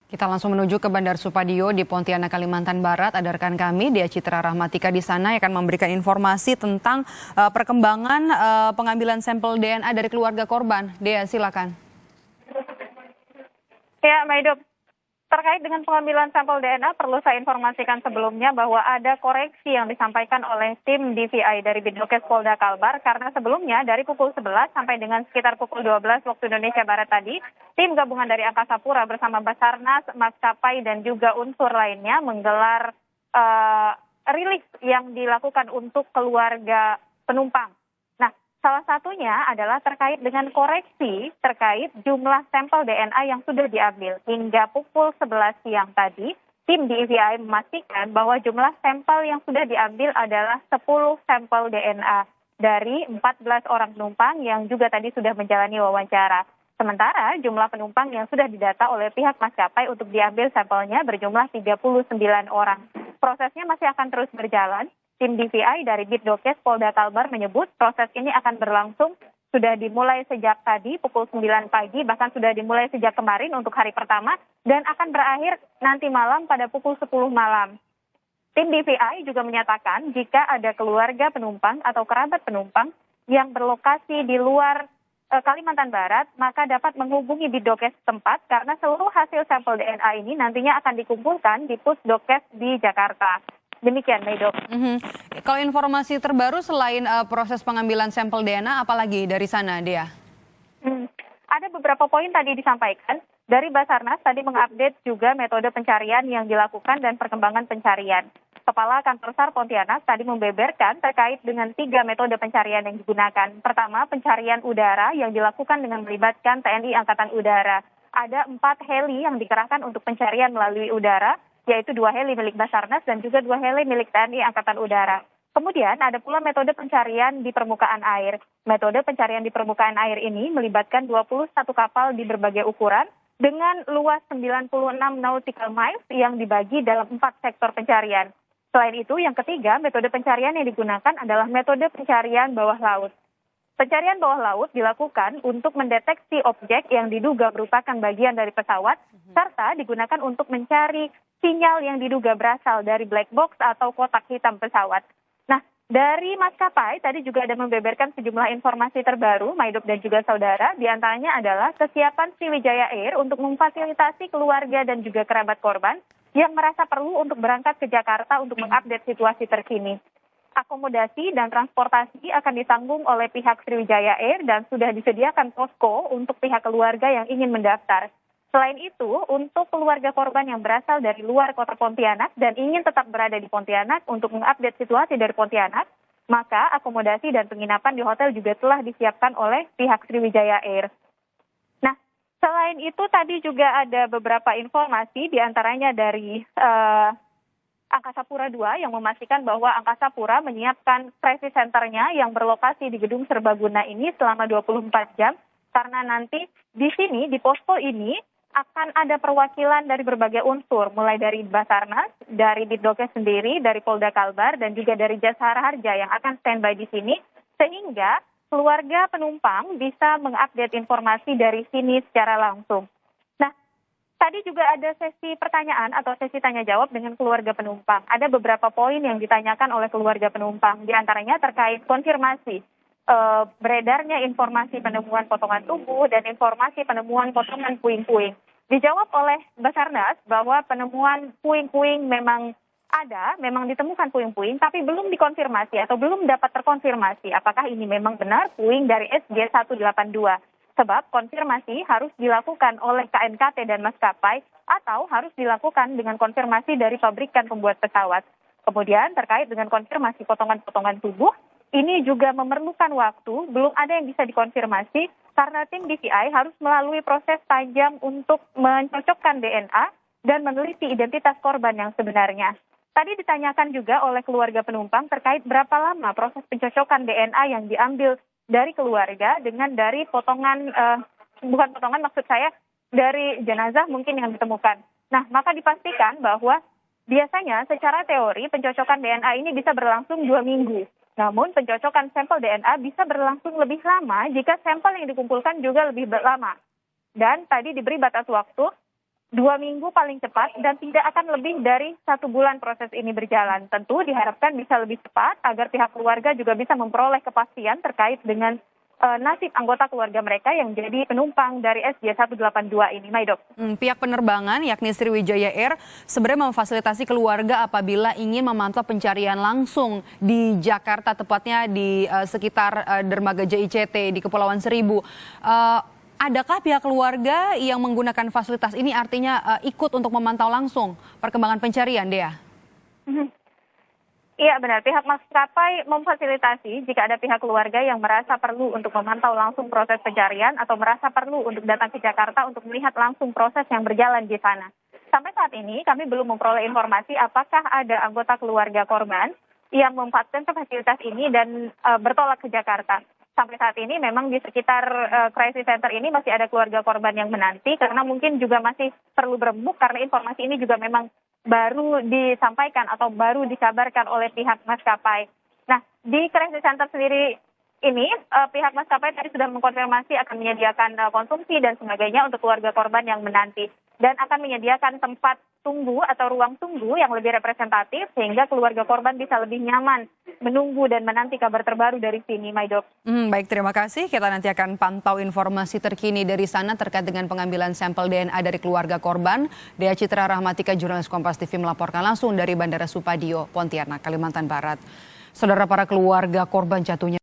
Kita langsung menuju ke Bandar Supadio di Pontianak, Kalimantan Barat. Ada rekan kami, Dea Citra Rahmatika di sana yang akan memberikan informasi tentang perkembangan pengambilan sampel DNA dari keluarga korban. Dea, silakan. Ya, Maido, terkait dengan pengambilan sampel DNA, perlu saya informasikan sebelumnya bahwa ada koreksi yang disampaikan oleh tim DVI dari Bidokes Polda Kalbar, karena sebelumnya dari pukul 11 sampai dengan sekitar pukul 12 waktu Indonesia Barat tadi, tim gabungan dari Angkasa Pura bersama Basarnas, maskapai, dan juga unsur lainnya menggelar rilis yang dilakukan untuk keluarga penumpang. Salah satunya adalah terkait dengan koreksi terkait jumlah sampel DNA yang sudah diambil. Hingga pukul 11 siang tadi, tim DVI memastikan bahwa jumlah sampel yang sudah diambil adalah 10 sampel DNA dari 14 orang penumpang yang juga tadi sudah menjalani wawancara. Sementara jumlah penumpang yang sudah didata oleh pihak maskapai untuk diambil sampelnya berjumlah 39 orang. Prosesnya masih akan terus berjalan. Tim DVI dari Bidokes Polda Kalbar menyebut proses ini akan berlangsung sudah dimulai sejak tadi pukul 9 pagi, bahkan sudah dimulai sejak kemarin untuk hari pertama dan akan berakhir nanti malam pada pukul 10 malam. Tim DVI juga menyatakan jika ada keluarga penumpang atau kerabat penumpang yang berlokasi di luar Kalimantan Barat, maka dapat menghubungi Bidokes setempat karena seluruh hasil sampel DNA ini nantinya akan dikumpulkan di Pusdokes di Jakarta. Demikian, Maido. Kalau informasi terbaru selain proses pengambilan sampel DNA, apalagi dari sana, Dea? Ada beberapa poin tadi disampaikan. Dari Basarnas tadi mengupdate juga metode pencarian yang dilakukan dan perkembangan pencarian. Kepala Kantor SAR Pontianak tadi membeberkan terkait dengan 3 metode pencarian yang digunakan. Pertama, pencarian udara yang dilakukan dengan melibatkan TNI Angkatan Udara. Ada 4 heli yang dikerahkan untuk pencarian melalui udara, yaitu 2 heli milik Basarnas dan juga 2 heli milik TNI Angkatan Udara. Kemudian ada pula metode pencarian di permukaan air. Metode pencarian di permukaan air ini melibatkan 21 kapal di berbagai ukuran dengan luas 96 nautical miles yang dibagi dalam 4 sektor pencarian. Selain itu, yang ketiga, metode pencarian yang digunakan adalah metode pencarian bawah laut. Pencarian bawah laut dilakukan untuk mendeteksi objek yang diduga merupakan bagian dari pesawat, serta digunakan untuk mencari sinyal yang diduga berasal dari black box atau kotak hitam pesawat. Nah, dari maskapai tadi juga ada membeberkan sejumlah informasi terbaru, Maidop dan juga saudara, diantaranya adalah kesiapan Sriwijaya Air untuk memfasilitasi keluarga dan juga kerabat korban yang merasa perlu untuk berangkat ke Jakarta untuk mengupdate situasi terkini. Akomodasi dan transportasi akan ditanggung oleh pihak Sriwijaya Air dan sudah disediakan posko untuk pihak keluarga yang ingin mendaftar. Selain itu, untuk keluarga korban yang berasal dari luar kota Pontianak dan ingin tetap berada di Pontianak untuk mengupdate situasi dari Pontianak, maka akomodasi dan penginapan di hotel juga telah disiapkan oleh pihak Sriwijaya Air. Nah, selain itu tadi juga ada beberapa informasi diantaranya dari Angkasa Pura II yang memastikan bahwa Angkasa Pura menyiapkan crisis center-nya yang berlokasi di Gedung Serbaguna ini selama 24 jam karena nanti di sini, di posko ini akan ada perwakilan dari berbagai unsur, mulai dari Basarnas, dari Bidokes sendiri, dari Polda Kalbar, dan juga dari Jasara Harja yang akan standby di sini, sehingga keluarga penumpang bisa mengupdate informasi dari sini secara langsung. Nah, tadi juga ada sesi pertanyaan atau sesi tanya jawab dengan keluarga penumpang. Ada beberapa poin yang ditanyakan oleh keluarga penumpang, diantaranya terkait konfirmasi beredarnya informasi penemuan potongan tubuh dan informasi penemuan potongan puing-puing. Dijawab oleh Basarnas bahwa penemuan puing-puing memang ada, memang ditemukan puing-puing, tapi belum dikonfirmasi atau belum dapat terkonfirmasi apakah ini memang benar puing dari SG-182. Sebab konfirmasi harus dilakukan oleh KNKT dan maskapai atau harus dilakukan dengan konfirmasi dari pabrikan pembuat pesawat. Kemudian terkait dengan konfirmasi potongan-potongan tubuh, ini juga memerlukan waktu, belum ada yang bisa dikonfirmasi karena tim DVI harus melalui proses panjang untuk mencocokkan DNA dan meneliti identitas korban yang sebenarnya. Tadi ditanyakan juga oleh keluarga penumpang terkait berapa lama proses pencocokan DNA yang diambil dari keluarga dengan dari potongan, bukan potongan maksud saya, dari jenazah mungkin yang ditemukan. Nah, maka dipastikan bahwa biasanya secara teori pencocokan DNA ini bisa berlangsung 2 minggu. Namun pencocokan sampel DNA bisa berlangsung lebih lama jika sampel yang dikumpulkan juga lebih lama. Dan tadi diberi batas waktu 2 minggu paling cepat dan tidak akan lebih dari 1 bulan proses ini berjalan. Tentu diharapkan bisa lebih cepat agar pihak keluarga juga bisa memperoleh kepastian terkait dengan nasib anggota keluarga mereka yang jadi penumpang dari SJ182 ini, Maidok. Pihak penerbangan yakni Sriwijaya Air sebenarnya memfasilitasi keluarga apabila ingin memantau pencarian langsung di Jakarta, tepatnya di sekitar dermaga JICT di Kepulauan Seribu. Adakah pihak keluarga yang menggunakan fasilitas ini artinya ikut untuk memantau langsung perkembangan pencarian, Dea? Iya benar, pihak maskapai memfasilitasi jika ada pihak keluarga yang merasa perlu untuk memantau langsung proses pencarian atau merasa perlu untuk datang ke Jakarta untuk melihat langsung proses yang berjalan di sana. Sampai saat ini kami belum memperoleh informasi apakah ada anggota keluarga korban yang memanfaatkan fasilitas ini dan bertolak ke Jakarta. Sampai saat ini memang di sekitar crisis center ini masih ada keluarga korban yang menanti karena mungkin juga masih perlu berembuk karena informasi ini juga memang baru disampaikan atau baru dikabarkan oleh pihak maskapai. Nah, di crisis center sendiri ini pihak maskapai tadi sudah mengkonfirmasi akan menyediakan konsumsi dan sebagainya untuk keluarga korban yang menanti dan akan menyediakan tempat tunggu atau ruang tunggu yang lebih representatif sehingga keluarga korban bisa lebih nyaman menunggu dan menanti kabar terbaru dari sini, Maidok. Baik, terima kasih. Kita nanti akan pantau informasi terkini dari sana terkait dengan pengambilan sampel DNA dari keluarga korban. Dea Citra Rahmatika, jurnalis Kompas TV melaporkan langsung dari Bandara Supadio, Pontianak, Kalimantan Barat. Saudara, para keluarga korban jatuhnya